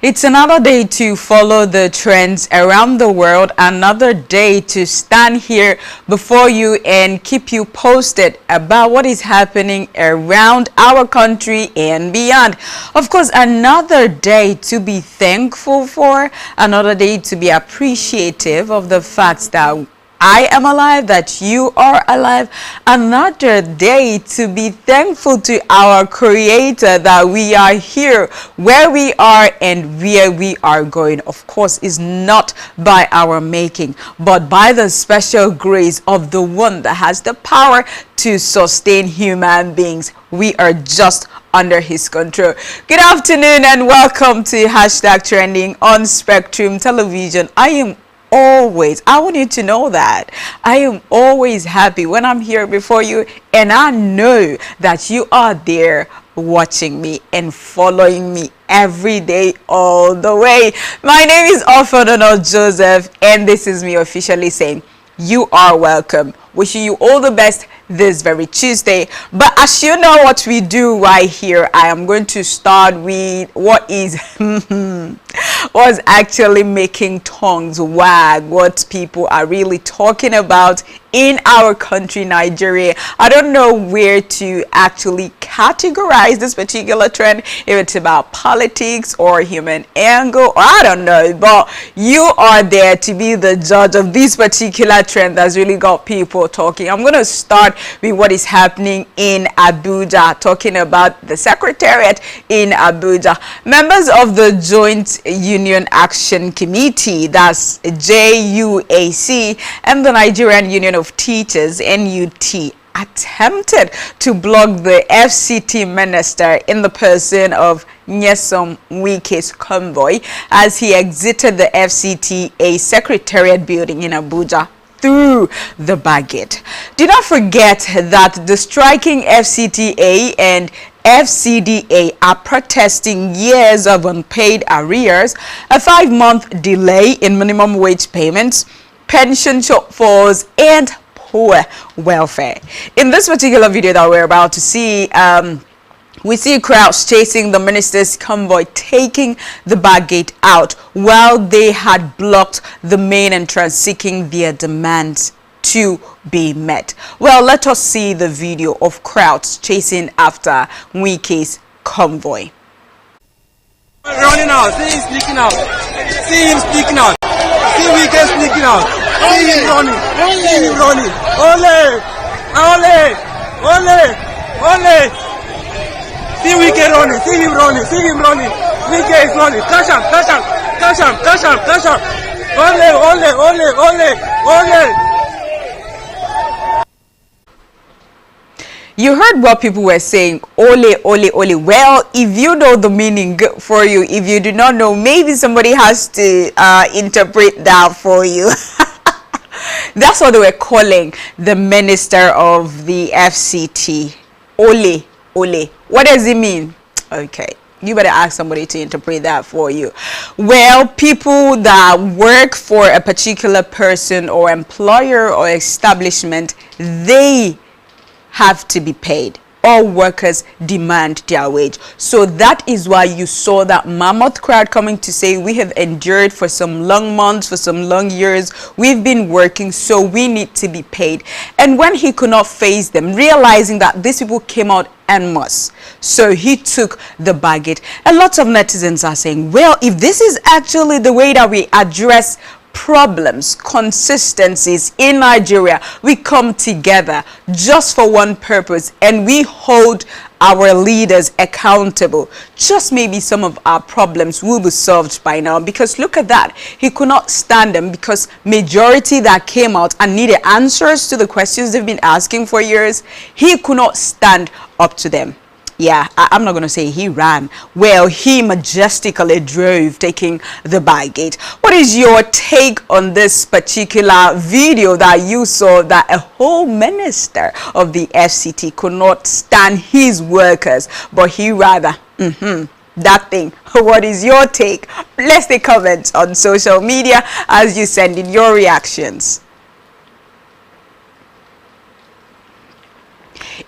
It's another day to follow the trends around the world, another day to stand here before you and keep you posted about what is happening around our country and beyond. Of course, another day to be thankful for, another day to be appreciative of the fact that I am alive, that you are alive. Another day to be thankful to our Creator that we are here where we are and where we are going. Of course, is not by our making, but by the special grace of the one that has the power to sustain human beings. We are just under his control. Good afternoon and welcome to #Trending on Spectrum Television. I want you to know that I am always happy when I'm here before you, and I know that you are there watching me and following me every day all the way. My name is Donald Joseph, and this is me officially saying you are welcome. Wishing you all the best this very Tuesday. But as you know what we do right here, I am going to start with what is what's actually making tongues wag, what people are really talking about in our country, Nigeria. I don't know where to actually categorize this particular trend, if it's about politics or human angle, or I don't know, but you are there to be the judge of this particular trend that's really got people talking. I'm going to start with what is happening in Abuja, talking about the Secretariat in Abuja. Members of the Joint Union Action Committee, that's JUAC, and the Nigerian Union of Teachers, NUT, attempted to block the FCT minister in the person of Nyesom Wike's Convoy as he exited the FCTA Secretariat building in Abuja through the baggage. Do not forget that the striking FCTA and FCDA are protesting years of unpaid arrears, a 5-month delay in minimum wage payments, pension shortfalls, and poor welfare. In this particular video that we're about to see, we see crowds chasing the minister's convoy, taking the baggage out while they had blocked the main entrance, seeking their demands to be met. Well, let us see the video of crowds chasing after Wike's convoy. Running out, see him sneaking out. See him sneaking out. See Wike sneaking out. See him running. See him running. Ole! Ole! Ole! Ole! See Wike running. See him running. See him running. Wike is running. Cash him! Cash him! Cash him! Cash him! Cash him! Ole! Ole! Ole! Ole! Ole! You heard what people were saying, ole, ole, ole. Well, if you know the meaning, good for you. If you do not know, maybe somebody has to interpret that for you. That's what they were calling the minister of the FCT. Ole, ole. What does it mean? Okay, you better ask somebody to interpret that for you. Well, people that work for a particular person or employer or establishment, they have to be paid. All workers demand their wage. So that is why you saw that mammoth crowd coming to say, we have endured for some long months, for some long years, we've been working, so we need to be paid. And when he could not face them, realizing that these people came out en masse, so he took the baggage. A lot of netizens are saying, well, if this is actually the way that we address problems, consistencies in Nigeria, we come together just for one purpose and we hold our leaders accountable, just maybe some of our problems will be solved by now. Because look at that, he could not stand them because majority that came out and needed answers to the questions they've been asking for years, he could not stand up to them. Yeah, I'm not going to say he ran. Well, he majestically drove, taking the baggage. What is your take on this particular video that you saw, that a whole minister of the FCT could not stand his workers, but he rather, that thing? What is your take? Let's take comments on social media as you send in your reactions.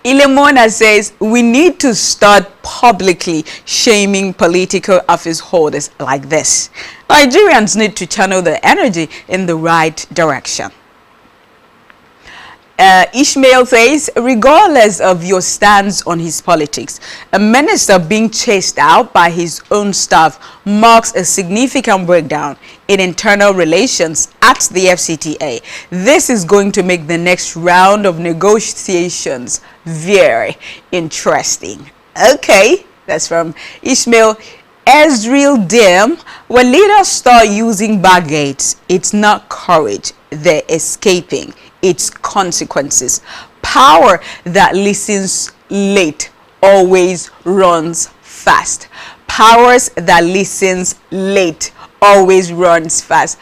Ilemona says, we need to start publicly shaming political office holders like this. Nigerians need to channel their energy in the right direction. Ishmael says, regardless of your stance on his politics, a minister being chased out by his own staff marks a significant breakdown in internal relations at the FCTA. This is going to make the next round of negotiations very interesting. Okay, that's from Ishmael. Ezreal Dim, when leaders start using baggage, it's not courage, they're escaping its consequences. Power that listens late always runs fast. Powers that listens late always runs fast.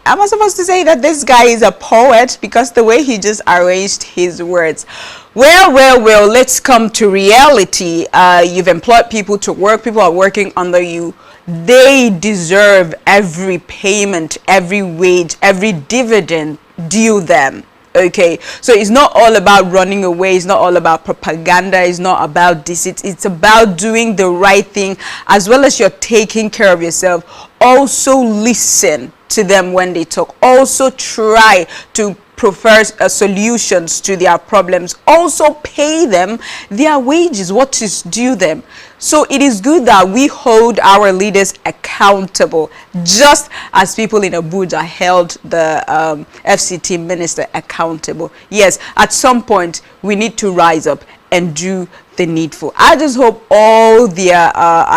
Am I supposed to say that this guy is a poet? Because the way he just arranged his words. Well, let's come to reality. You've employed people to work. People are working under you. They deserve every payment, every wage, every dividend due them. Okay, so it's not all about running away. It's not all about propaganda. It's not about deceit. It's about doing the right thing, as well as you're taking care of yourself. Also listen to them when they talk. Also try to prefer solutions to their problems. Also pay them their wages, what is due them. So it is good that we hold our leaders accountable, just as people in Abuja held the FCT minister accountable. Yes, at some point we need to rise up and do the needful. I just hope all the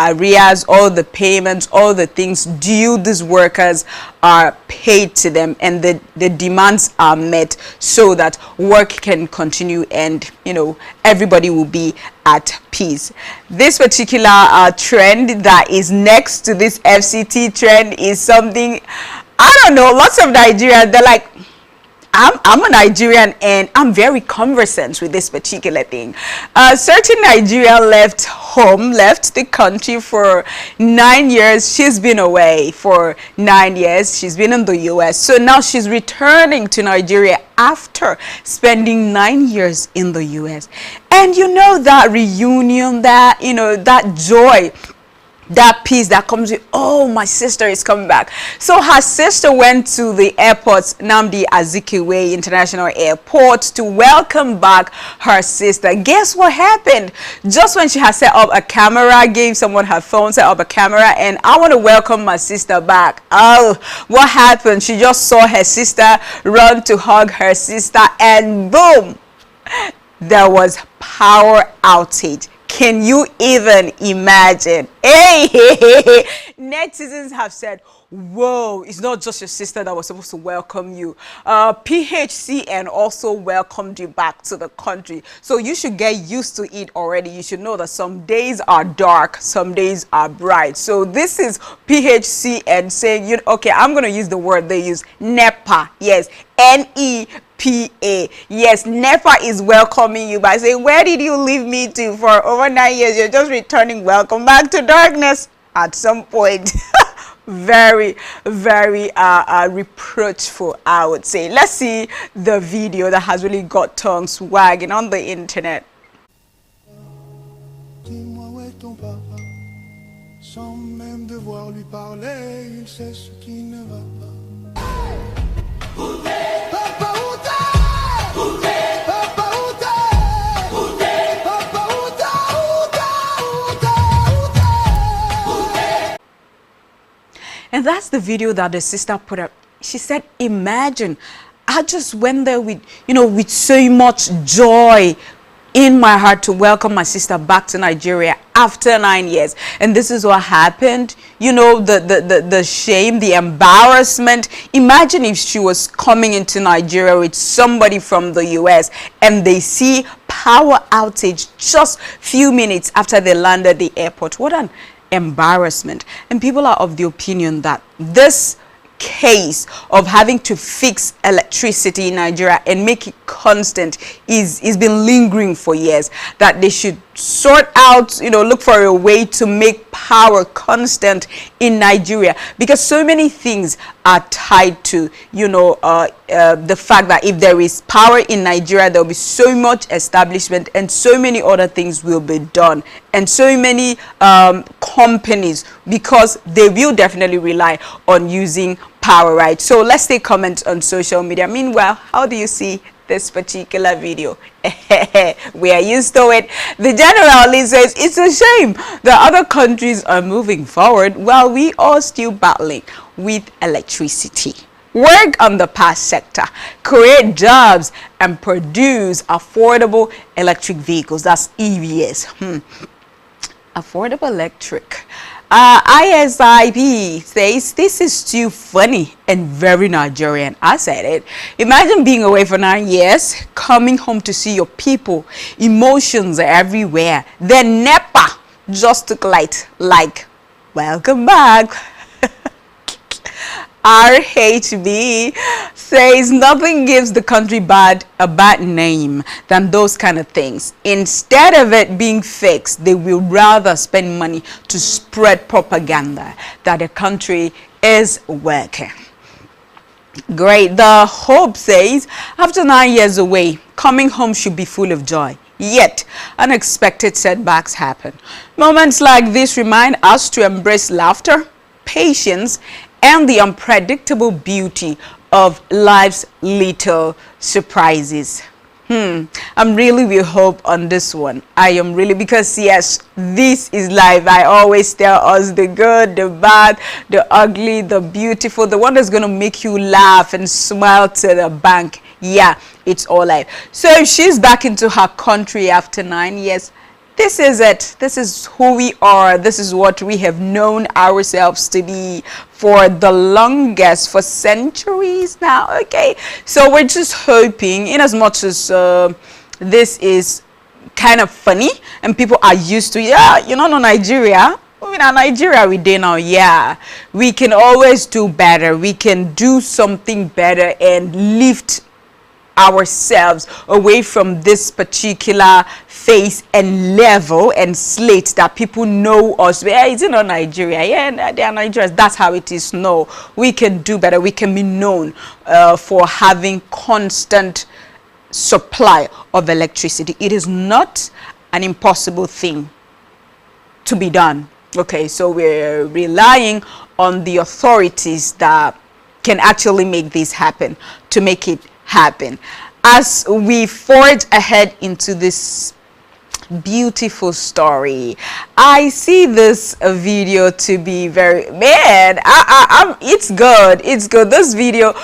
arrears, all the payments, all the things due these workers are paid to them, and the demands are met, so that work can continue and, you know, everybody will be at peace. This particular trend that is next to this FCT trend is something, I don't know, lots of Nigerians, they're like, I'm a Nigerian and I'm very conversant with this particular thing. Certain Nigerian left home, left the country for 9 years. She's been away for 9 years. She's been in the US. So now she's returning to Nigeria after spending 9 years in the US. And you know, that reunion, that, you know, that joy, that peace that comes with, oh, my sister is coming back. So her sister went to the airport, Nnamdi Azikiwe International Airport, to welcome back her sister. Guess what happened? Just when she had set up a camera, gave someone her phone, set up a camera, and I want to welcome my sister back. Oh, what happened? She just saw her sister, run to hug her sister, and boom, there was power outage. Can you even imagine? Hey, netizens have said, whoa, it's not just your sister that was supposed to welcome you. PHCN also welcomed you back to the country. So you should get used to it already. You should know that some days are dark, some days are bright. So this is PHCN saying, you know, okay, I'm going to use the word they use, NEPA. Yes, NEPA. Yes, NEPA is welcoming you by saying, where did you leave me to for over 9 years? You're just returning. Welcome back to darkness at some point. Very, very reproachful, I would say. Let's see the video that has really got tongues wagging on the internet. Dis-moi où est ton papa? Sans même devoir lui parler, il sait ce qui ne va pas. Papa, où t'es? Où t'es? Papa, où t'es? Où t'es? Papa, où t'es? Où t'es? Où t'es? Où t'es? And that's the video that the sister put up. She said, imagine, I just went there with, you know, with so much joy in my heart to welcome my sister back to Nigeria after 9 years, and this is what happened. You know, the shame, the embarrassment. Imagine if she was coming into Nigeria with somebody from the US and they see power outage just few minutes after they landed at the airport. What an embarrassment. And people are of the opinion that this case of having to fix electricity in Nigeria and make it constant is been lingering for years, that they should sort out, look for a way to make power constant in Nigeria, because so many things are tied to the fact that if there is power in Nigeria, there will be so much establishment and so many other things will be done, and so many companies, because they will definitely rely on using power, right? So let's take comments on social media. Meanwhile, how do you see this particular video? We are used to it. The general says it's a shame that other countries are moving forward while we are still battling with electricity. Work on the power sector, create jobs, and produce affordable electric vehicles. That's EVs. Affordable electric. ISIP says this is too funny and very Nigerian. I said it. Imagine being away for 9 years, coming home to see your people. Emotions are everywhere. Then NEPA just took light, like, welcome back. RHB says nothing gives the country a bad name than those kind of things. Instead of it being fixed, they will rather spend money to spread propaganda that the country is working. Great. The Hope says after 9 years away, coming home should be full of joy. Yet, unexpected setbacks happen. Moments like this remind us to embrace laughter, patience, and the unpredictable beauty of life's little surprises. I'm really with hope on this one. I am really, because yes, this is life. I always tell us the good, the bad, the ugly, the beautiful, the one that's going to make you laugh and smile to the bank. Yeah, it's all life. So if she's back into her country after 9 years, this is it. This is who we are. This is what we have known ourselves to be for the longest, for centuries now. Okay, so we're just hoping, in as much as this is kind of funny and people are used to, no Nigeria. In Nigeria we do now, yeah, we can always do better. We can do something better and lift ourselves away from this particular face and level and slate that people know us. It's not Nigeria. Yeah, they are Nigerians. That's how it is. No, we can do better. We can be known for having constant supply of electricity. It is not an impossible thing to be done. Okay, so we're relying on the authorities that can actually make this happen, to make it happen. As we forge ahead into this beautiful story, I see this video to be very, man, it's good. This video,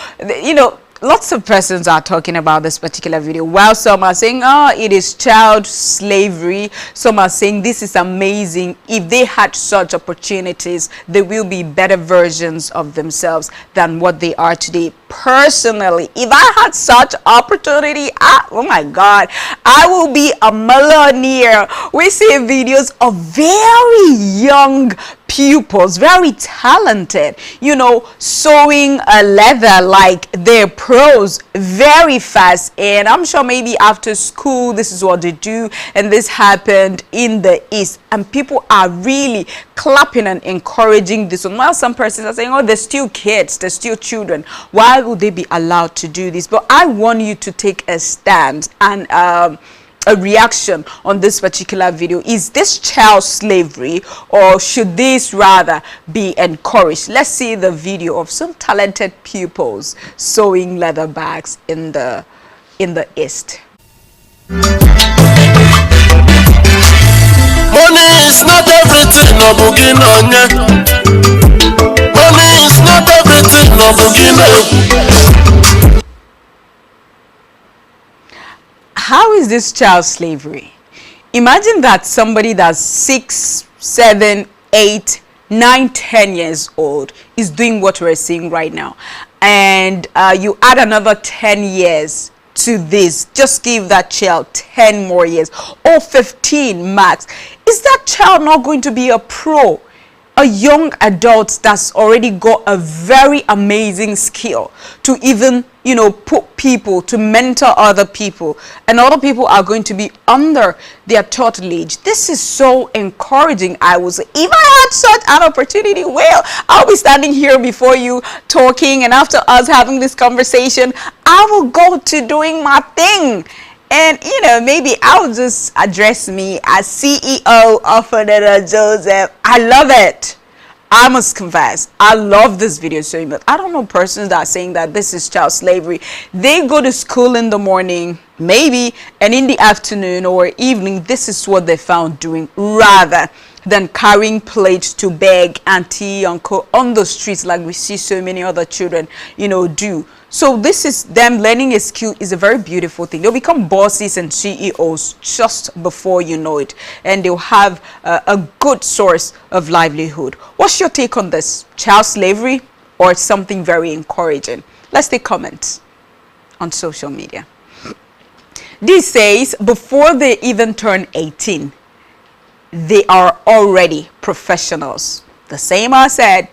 lots of persons are talking about this particular video. While some are saying, it is child slavery. Some are saying this is amazing. If they had such opportunities, they will be better versions of themselves than what they are today. Personally, if I had such opportunity, oh my God, I will be a millionaire. We see videos of very young pupils, very talented, sewing a leather like they're pros, very fast. And I'm sure maybe after school, this is what they do. And this happened in the East. And people are really clapping and encouraging this one. While some persons are saying, they're still kids, they're still children. Why would they be allowed to do this? But I want you to take a stand and a reaction on this particular video. Is this child slavery, or should this rather be encouraged? Let's see the video of some talented pupils sewing leather bags in the East. Money is not everything, no boogie, no. Money is not everything, no boogie, no. How is this child slavery? Imagine that somebody that's 6, 7, 8, 9, 10 years old is doing what we're seeing right now, and you add another 10 years to this. Just give that child 10 more years, or 15 max. Is that child not going to be a pro a young adult that's already got a very amazing skill to even, put people, to mentor other people, and other people are going to be under their tutelage. This is so encouraging. I would say, if I had such an opportunity, well, I'll be standing here before you talking, and after us having this conversation, I will go to doing my thing. And maybe I'll just address me as CEO of Fernando Joseph. I love it. I must confess, I love this video so much. I don't know persons that are saying that this is child slavery. They go to school in the morning, maybe, and in the afternoon or evening, this is what they found doing, rather than carrying plates to beg auntie, uncle on the streets like we see so many other children, do. So this is them learning a skill is a very beautiful thing. They'll become bosses and CEOs just before you know it. And they'll have a good source of livelihood. What's your take on this? Child slavery or something very encouraging? Let's take comments on social media. This says before they even turn 18, they are already professionals. The same I said.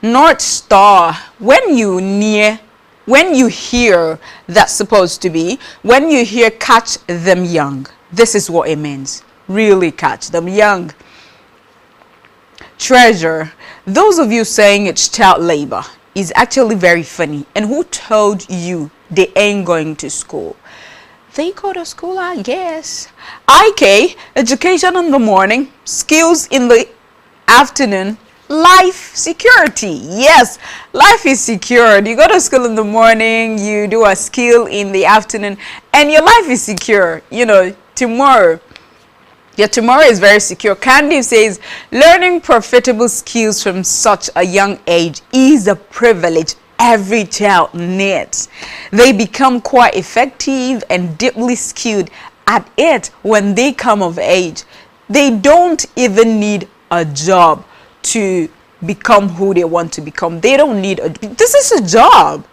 North Star, when you hear that's supposed to be, when you hear catch them young, this is what it means. Really catch them young. Treasure, those of you saying it's child labor is actually very funny. And who told you they ain't going to school? They go to school, I guess. IK, education in the morning, skills in the afternoon, life security. Yes, life is secured. You go to school in the morning, you do a skill in the afternoon, and your life is secure. Tomorrow, your tomorrow is very secure. Candy says, learning profitable skills from such a young age is a privilege every child needs. They become quite effective and deeply skilled at it when they come of age. They don't even need a job to become who they want to become. They don't need this is a job.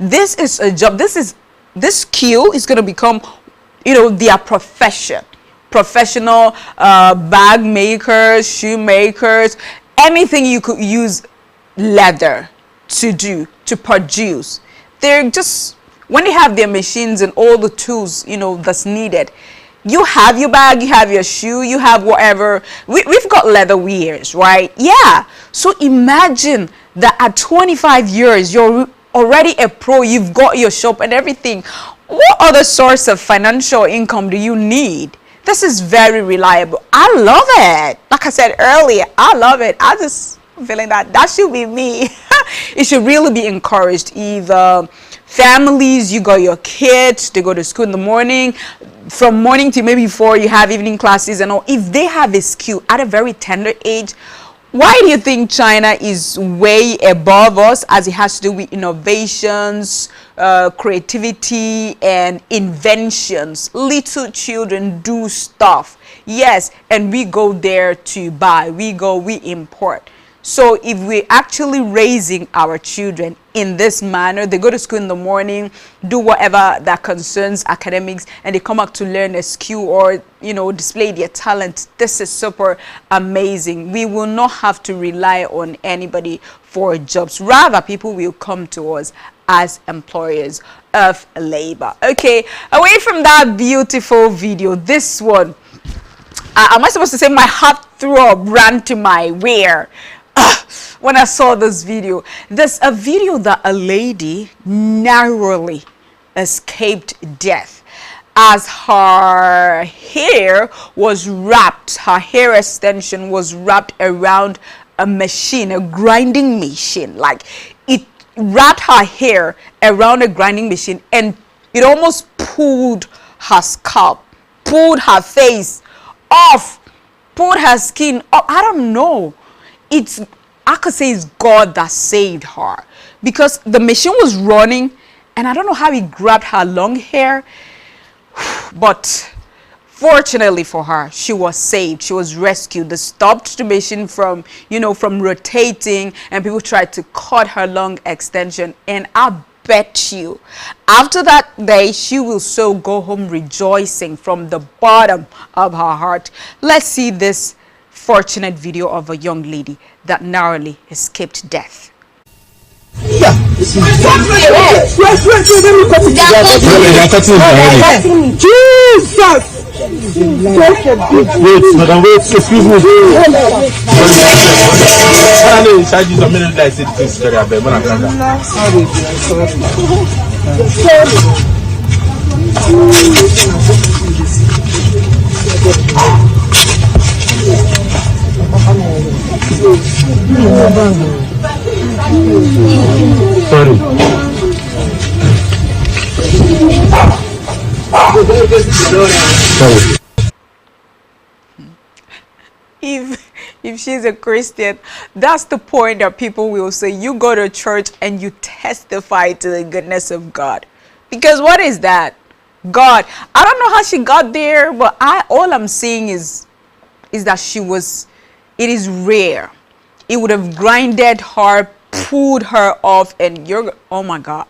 This is a job. This skill is going to become, their profession. Professional bag makers, shoemakers, anything you could use leather to produce. They're just, when they have their machines and all the tools, that's needed, you have your bag, you have your shoe, you have whatever. We've got leather wears, right? Yeah. So imagine that at 25 years, you're already a pro, you've got your shop and everything. What other source of financial income do you need? This is very reliable. I love it. Like I said earlier, I love it. I just feeling that should be me. It should really be encouraged. Either families, you got your kids, they go to school in the morning, from morning to maybe 4 you have evening classes and all. If they have a skill at a very tender age, why do you think China is way above us as it has to do with innovations, creativity and inventions? Little children do stuff, yes, and we go there to buy, we import. So if we're actually raising our children in this manner, they go to school in the morning, do whatever that concerns academics, and they come back to learn a skill or, display their talent. This is super amazing. We will not have to rely on anybody for jobs. Rather, people will come to us as employers of labor. Okay, away from that beautiful video, this one, am I supposed to say my heart throb ran to my rear when I saw this video. There's a video that a lady narrowly escaped death as her hair was wrapped, her hair extension was wrapped around a machine, a grinding machine. Like, it wrapped her hair around a grinding machine and it almost pulled her scalp, pulled her face off, pulled her skin up. I don't know. I could say it's God that saved her, because the machine was running and I don't know how he grabbed her long hair, but fortunately for her, she was saved. She was rescued. They stopped the machine from rotating, and people tried to cut her long extension. And I bet you after that day, she will so go home rejoicing from the bottom of her heart. Let's see this unfortunate video of a young lady that narrowly escaped death. Wait, let me cut it. Jesus! Wait, madam, wait, excuse me. I know you charge you some minute like say this story about man and sorry. If she's a Christian, that's the point that people will say you go to church and you testify to the goodness of God. Because what is that? God. I don't know how she got there, but all I'm saying is that it is rare. It would have grinded her, pulled her off, and oh my God.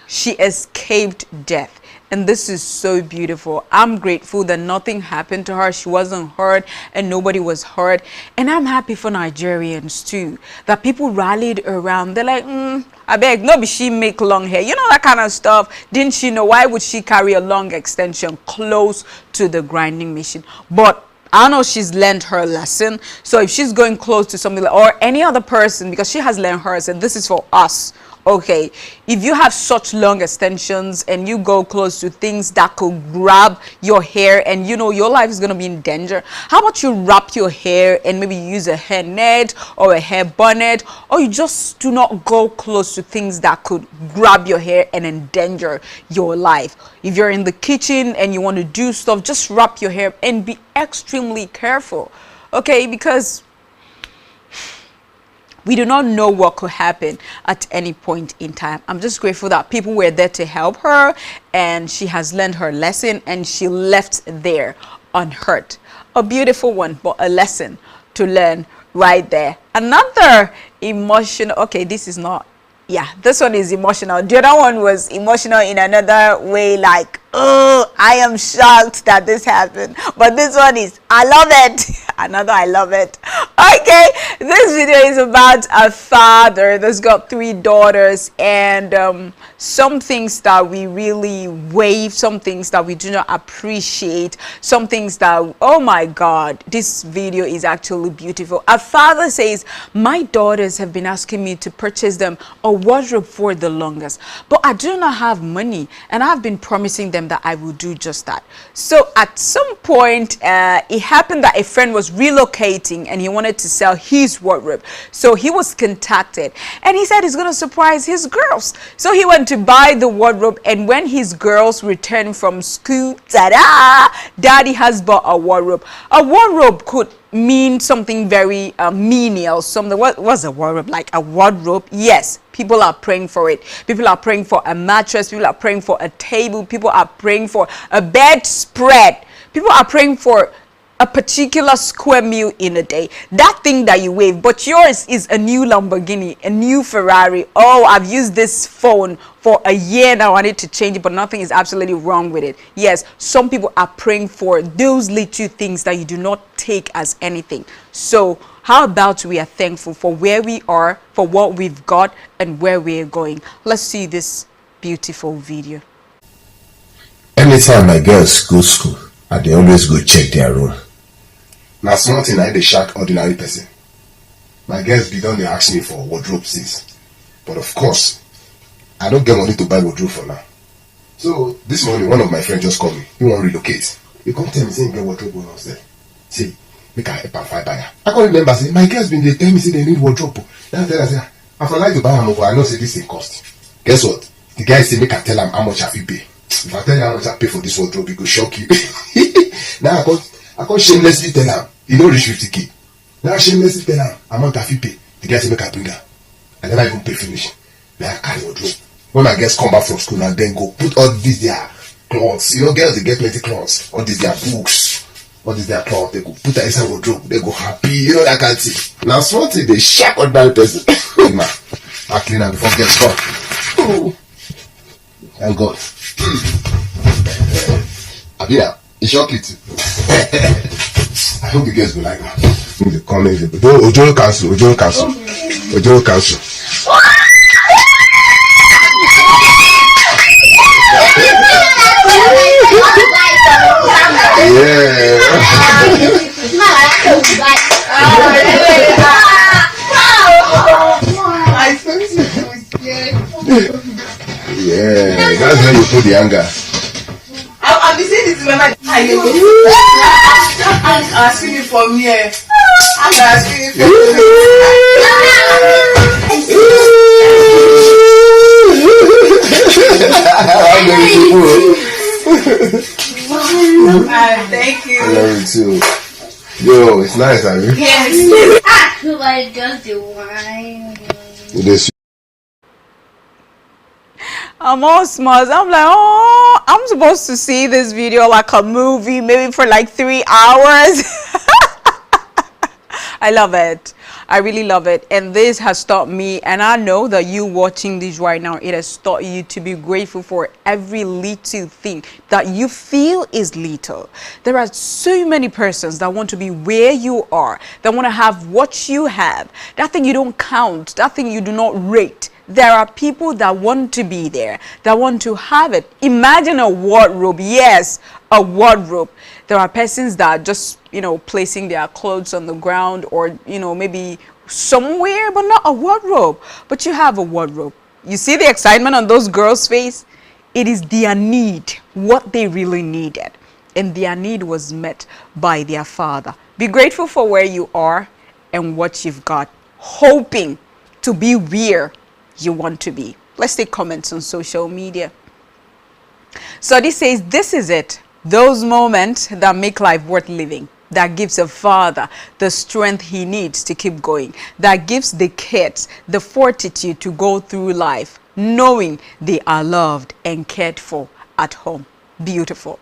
She escaped death. And this is so beautiful. I'm grateful that nothing happened to her. She wasn't hurt and nobody was hurt. And I'm happy for Nigerians too, that people rallied around. They're like, I beg, no be she make long hair. You know, that kind of stuff. Didn't she know? Why would she carry a long extension close to the grinding machine? But I know she's learned her lesson. So if she's going close to something or any other person, because she has learned hers, and this is for us. Okay, if you have such long extensions and you go close to things that could grab your hair and you know your life is going to be in danger, how about you wrap your hair and maybe use a hair net or a hair bonnet, or you just do not go close to things that could grab your hair and endanger your life. If you're in the kitchen and you want to do stuff, just wrap your hair and be extremely careful. Okay, because we do not know what could happen at any point in time. I'm just grateful that people were there to help her and she has learned her lesson and she left there unhurt. A beautiful one, but a lesson to learn right there. Another emotional, okay, this is not, yeah, this one is emotional. The other one was emotional in another way, like, oh, I am shocked that this happened. But this one is, I love it. Another, I love it. Okay, this video is about a father that's got 3 daughters, and some things that we really wave, some things that we do not appreciate, some things that, oh my God, this video is actually beautiful. A father says, my daughters have been asking me to purchase them a wardrobe for the longest, but I do not have money, and I've been promising them that I will do just that. So at some point, it happened that a friend was relocating and he wanted to sell his wardrobe. So he was contacted and he said he's going to surprise his girls. So he went to buy the wardrobe, and when his girls returned from school, ta-da! Daddy has bought a wardrobe. A wardrobe could mean something very menial. Something, what was a wardrobe? Like a wardrobe? Yes. People are praying for it. People are praying for a mattress. People are praying for a table. People are praying for a bedspread. People are praying for a particular square meal in a day. That thing that you wave, but yours is a new Lamborghini, a new Ferrari. Oh, I've used this phone for a year now. I need to change it, but nothing is absolutely wrong with it. Yes, some people are praying for those little things that you do not take as anything. So how about we are thankful for where we are, for what we've got, and where we're going. Let's see this beautiful video. Anytime my girls go school, and they always go check their room. Now small thing I dey shock ordinary person. My girls be done, they ask me for wardrobe since. But of course, I don't get money to buy wardrobe for now. So this morning, one of my friends just called me. He want to relocate. He come tell me, say, get wardrobe when I was there. Say, make I help and find buyer. I can't remember, say, my girls been, they tell me, say, they need wardrobe. Then I tell her, say, I for like to buy them over, I know, say, this thing cost. Guess what? The guy say, make I tell him how much I will pay. If I tell you how much I pay for this wardrobe, it will shock you. Now I can't shamelessly tell him, he don't reach 50K. Now I shamelessly tell him, amount I will pay. The guy say, make I bring her. I never even pay finish. Then I carry wardrobe. When my girls come back from school and then go put all these their clothes. You know, girls, they get plenty clothes. All these their books. All these their clothes. They go put that inside wardrobe. They go happy. You know that kind of thing. Now small thing, they shock ordinary person. Man, I clean her before girls come. Oh. Thank God. Abia, it's shock it. I hope the girls will like that. In the comments, Ojo cancel. Yeah, that's where you put the anger. I'll be saying this to my I'm asking you for me. I'm asking you for thank you. I love you too. Yo, it's nice, are you? Yes. Like just the wine. This. I'm all smart. I'm like, oh, I'm supposed to see this video like a movie, maybe for like 3 hours. I love it. I really love it. And this has taught me, and I know that you watching this right now, it has taught you to be grateful for every little thing that you feel is little. There are so many persons that want to be where you are, that want to have what you have. That thing you don't count, that thing you do not rate. There are people that want to be there, that want to have it. Imagine a wardrobe. Yes, a wardrobe. There are persons that are just, placing their clothes on the ground or, maybe somewhere, but not a wardrobe. But you have a wardrobe. You see the excitement on those girls' face? It is their need, what they really needed. And their need was met by their Father. Be grateful for where you are and what you've got, hoping to be where you want to be. Let's take comments on social media. So this says, this is it. Those moments that make life worth living, that gives a father the strength he needs to keep going, that gives the kids the fortitude to go through life, knowing they are loved and cared for at home. Beautiful.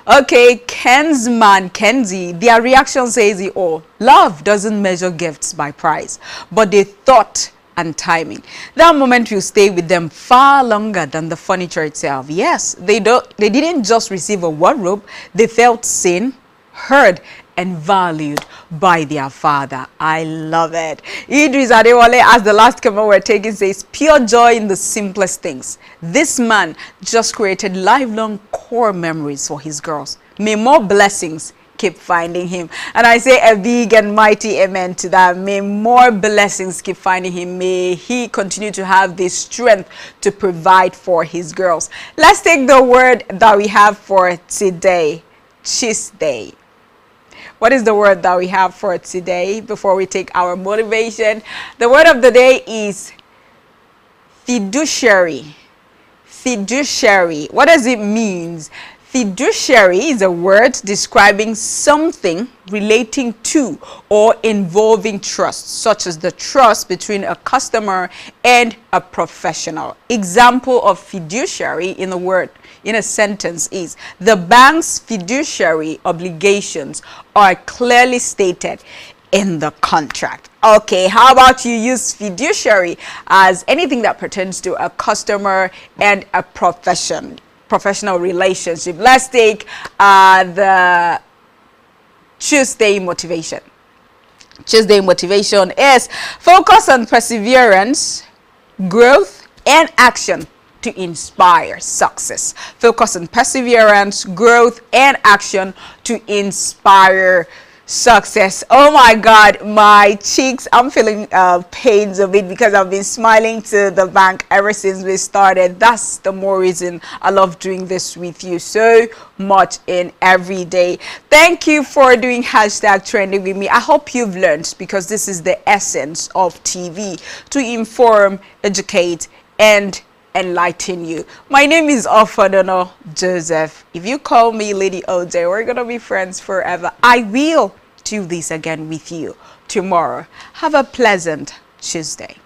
Okay, Kenzie, their reaction says it all. Love doesn't measure gifts by price, but the thought and timing. That moment will stay with them far longer than the furniture itself. Yes, they didn't just receive a wardrobe, they felt seen, heard, and valued by their father. I love it. Idris Adewale, as the last comment we're taking, says, pure joy in the simplest things. This man just created lifelong core memories for his girls. May more blessings keep finding him. And I say a big and mighty amen to that. May more blessings keep finding him. May he continue to have the strength to provide for his girls. Let's take the word that we have for today. Tuesday. What is the word that we have for today before we take our motivation? The word of the day is fiduciary. Fiduciary. What does it mean? Fiduciary is a word describing something relating to or involving trust, such as the trust between a customer and a professional. Example of fiduciary in a sentence is, the bank's fiduciary obligations are clearly stated in the contract. Okay, how about you use fiduciary as anything that pertains to a customer and a professional relationship. Let's take the Tuesday motivation. Tuesday motivation is focus on perseverance, growth, and action to inspire success. Focus on perseverance, growth, and action to inspire success. Oh my God, my cheeks, I'm feeling pains of it because I've been smiling to the bank ever since we started. That's the more reason I love doing this with you so much in every day. Thank you for doing #trending with me. I hope you've learned, because this is the essence of TV, to inform, educate, and enlighten you. My name is Ofadono Joseph. If you call me Lady OJ, we're gonna be friends forever. I will do this again with you tomorrow. Have a pleasant Tuesday.